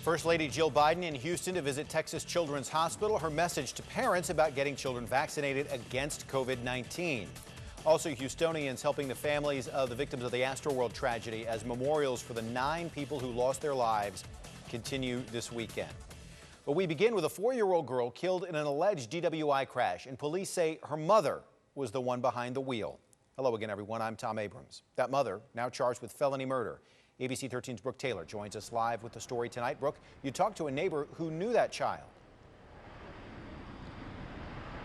First Lady Jill Biden in Houston to visit Texas Children's Hospital. Her message to parents about getting children vaccinated against COVID-19. Also, Houstonians helping the families of the victims of the Astroworld tragedy as memorials for the 9 people who lost their lives continue this weekend. But we begin with a 4-year-old girl killed in an alleged DWI crash, and police say her mother was the one behind the wheel. Hello again, everyone. I'm Tom Abrams. That mother now charged with felony murder. ABC 13's Brooke Taylor joins us live with the story tonight. Brooke, you talked to a neighbor who knew that child.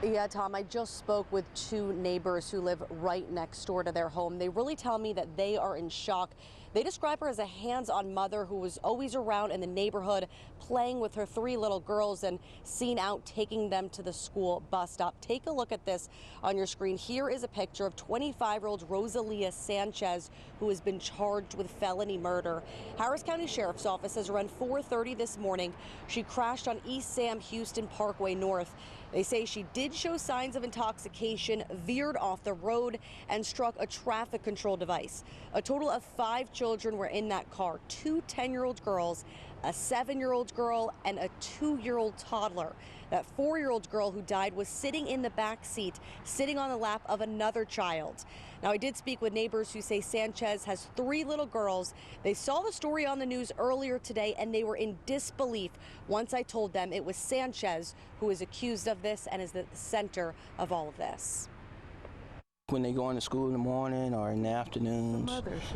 Yeah, Tom, I just spoke with 2 neighbors who live right next door to their home. They really tell me that they are in shock. They describe her as a hands-on mother who was always around in the neighborhood, playing with her 3 little girls and seen out taking them to the school bus stop. Take a look at this on your screen. Here is a picture of 25-year-old Rosalia Sanchez, who has been charged with felony murder. Harris County Sheriff's Office says around 4:30 this morning, she crashed on East Sam Houston Parkway North. They say she did show signs of intoxication, veered off the road, and struck a traffic control device. A total of 5 children were in that car, 2 10-year-old girls, a 7-year-old girl, and a 2-year-old toddler. That 4-year-old girl who died was sitting in the back seat, sitting on the lap of another child. Now, I did speak with neighbors who say Sanchez has 3 little girls. They saw the story on the news earlier today, and they were in disbelief once I told them it was Sanchez who is accused of this and is the center of all of this. When they go into school in the morning or in the afternoons,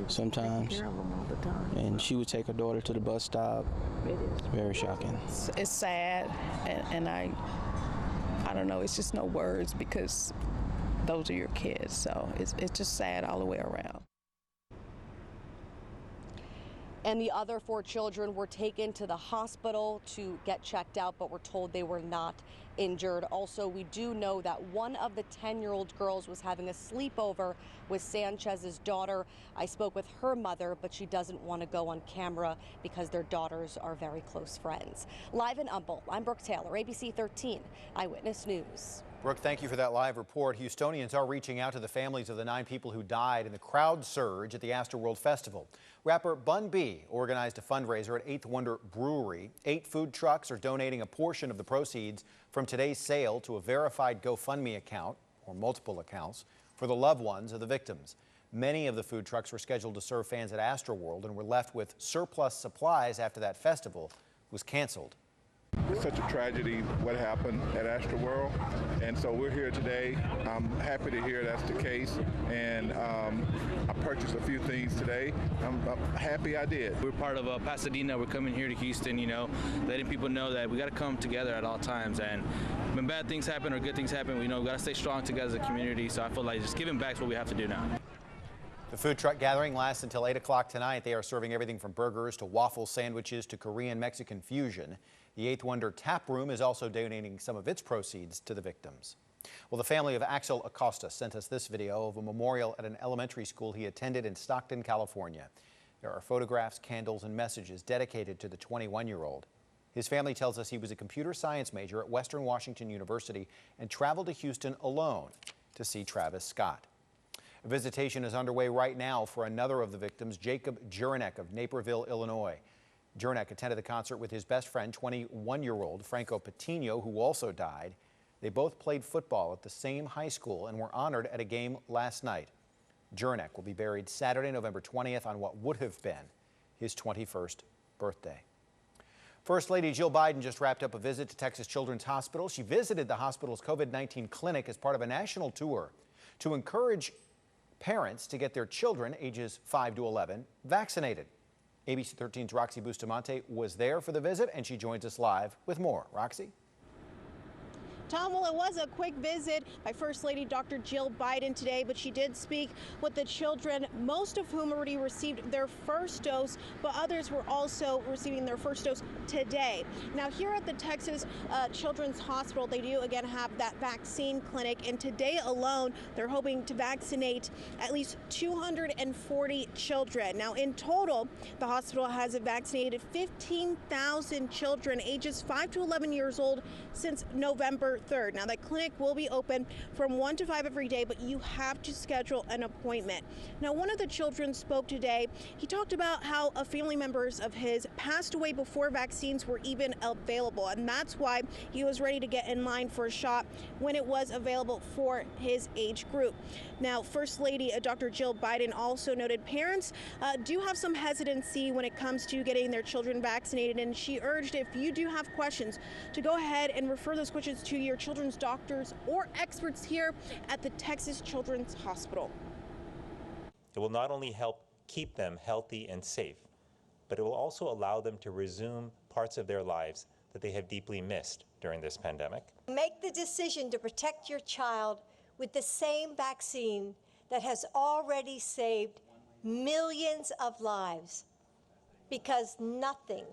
sometimes, care of them all the time. and she would take her daughter to the bus stop. It is Very shocking. It's sad, and I don't know. It's just no words because those are your kids. So it's just sad all the way around. And the other 4 children were taken to the hospital to get checked out, but were told they were not injured. Also, we do know that one of the 10-year-old girls was having a sleepover with Sanchez's daughter. I spoke with her mother, but she doesn't want to go on camera because their daughters are very close friends. Live in Humboldt, I'm Brooke Taylor, ABC 13 Eyewitness News. Brooke, thank you for that live report. Houstonians are reaching out to the families of the 9 people who died in the crowd surge at the Astroworld Festival. Rapper Bun B organized a fundraiser at 8th Wonder Brewery. 8 food trucks are donating a portion of the proceeds from today's sale to a verified GoFundMe account, or multiple accounts, for the loved ones of the victims. Many of the food trucks were scheduled to serve fans at Astroworld and were left with surplus supplies after that festival was canceled. It's such a tragedy what happened at Astroworld, and so we're here today. I'm happy to hear that's the case, and I purchased a few things today. I'm happy I did. We're part of Pasadena. We're coming here to Houston, letting people know that we got to come together at all times, and when bad things happen or good things happen, we got to stay strong together as a community. So I feel like just giving back is what we have to do now. The food truck gathering lasts until 8 o'clock tonight. They are serving everything from burgers to waffle sandwiches to Korean-Mexican fusion. The 8th Wonder Tap Room is also donating some of its proceeds to the victims. Well, the family of Axel Acosta sent us this video of a memorial at an elementary school he attended in Stockton, California. There are photographs, candles, and messages dedicated to the 21-year-old. His family tells us he was a computer science major at Western Washington University and traveled to Houston alone to see Travis Scott. A visitation is underway right now for another of the victims, Jacob Juranek of Naperville, Illinois. Juranek attended the concert with his best friend, 21-year-old Franco Patino, who also died. They both played football at the same high school and were honored at a game last night. Juranek will be buried Saturday, November 20th on what would have been his 21st birthday. First Lady Jill Biden just wrapped up a visit to Texas Children's Hospital. She visited the hospital's COVID-19 clinic as part of a national tour to encourage parents to get their children ages 5 to 11 vaccinated. ABC 13's Roxy Bustamante was there for the visit, and she joins us live with more. Roxy? Tom, well, it was a quick visit by First Lady Dr. Jill Biden today, but she did speak with the children, most of whom already received their first dose, but others were also receiving their first dose today. Now, here at the Texas Children's Hospital, they do again have that vaccine clinic, and today alone, they're hoping to vaccinate at least 240 children. Now, in total, the hospital has vaccinated 15,000 children ages 5 to 11 years old since November 3rd. Now, that clinic will be open from 1 to 5 every day, but you have to schedule an appointment. Now, one of the children spoke today. He talked about how a family members of his passed away before vaccines were even available, and that's why he was ready to get in line for a shot when it was available for his age group. Now, First Lady Dr. Jill Biden also noted parents do have some hesitancy when it comes to getting their children vaccinated, and she urged if you do have questions to go ahead and refer those questions to your children's doctors or experts here at the Texas Children's Hospital. It will not only help keep them healthy and safe, but it will also allow them to resume parts of their lives that they have deeply missed during this pandemic. Make the decision to protect your child with the same vaccine that has already saved millions of lives, because nothing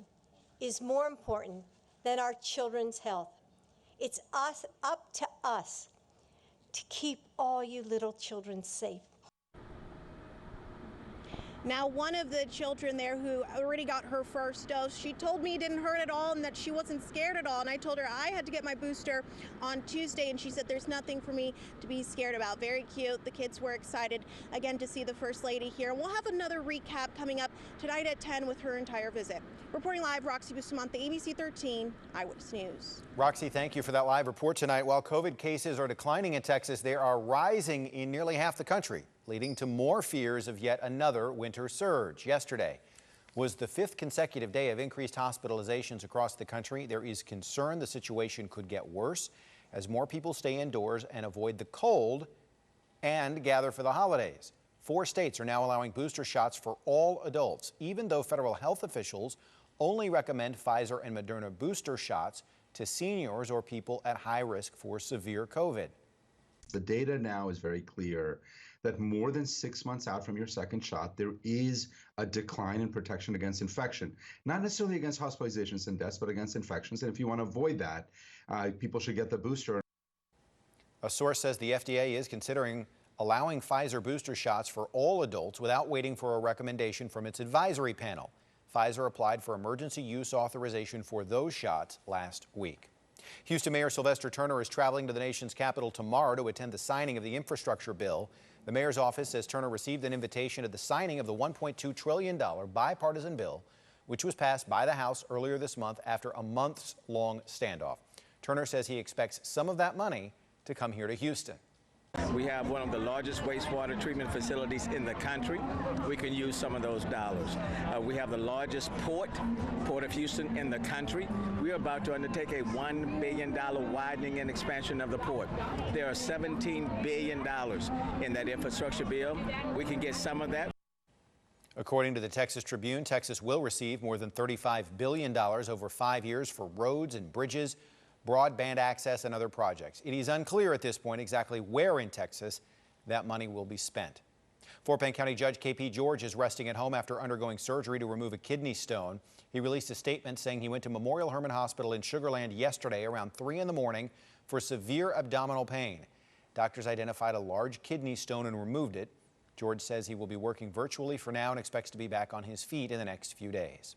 is more important than our children's health. It's up to us to keep all you little children safe. Now, one of the children there who already got her first dose, she told me it didn't hurt at all and that she wasn't scared at all. And I told her I had to get my booster on Tuesday, and she said there's nothing for me to be scared about. Very cute. The kids were excited again to see the First Lady here. And we'll have another recap coming up tonight at 10 with her entire visit. Reporting live, Roxy Bustamante, ABC13 Eyewitness News. Roxy, thank you for that live report tonight. While COVID cases are declining in Texas, they are rising in nearly half the country, leading to more fears of yet another winter surge. Yesterday was the 5th consecutive day of increased hospitalizations across the country. There is concern the situation could get worse as more people stay indoors and avoid the cold and gather for the holidays. 4 states are now allowing booster shots for all adults, even though federal health officials only recommend Pfizer and Moderna booster shots to seniors or people at high risk for severe COVID. The data now is very clear that more than 6 months out from your second shot, there is a decline in protection against infection. Not necessarily against hospitalizations and deaths, but against infections. And if you want to avoid that, people should get the booster. A source says the FDA is considering allowing Pfizer booster shots for all adults without waiting for a recommendation from its advisory panel. Pfizer applied for emergency use authorization for those shots last week. Houston Mayor Sylvester Turner is traveling to the nation's capital tomorrow to attend the signing of the infrastructure bill. The mayor's office says Turner received an invitation to the signing of the $1.2 trillion bipartisan bill, which was passed by the House earlier this month after a months-long standoff. Turner says he expects some of that money to come here to Houston. We have one of the largest wastewater treatment facilities in the country. We can use some of those dollars. We have the largest Port of Houston in the country. We are about to undertake a $1 billion widening and expansion of the port. There are $17 billion in that infrastructure bill. We can get some of that. According to the Texas Tribune, Texas will receive more than $35 billion over 5 years for roads and bridges, broadband access, and other projects. It is unclear at this point exactly where in Texas that money will be spent. Fort Bend County Judge K.P. George is resting at home after undergoing surgery to remove a kidney stone. He released a statement saying he went to Memorial Hermann Hospital in Sugar Land yesterday around 3 in the morning for severe abdominal pain. Doctors identified a large kidney stone and removed it. George says he will be working virtually for now and expects to be back on his feet in the next few days.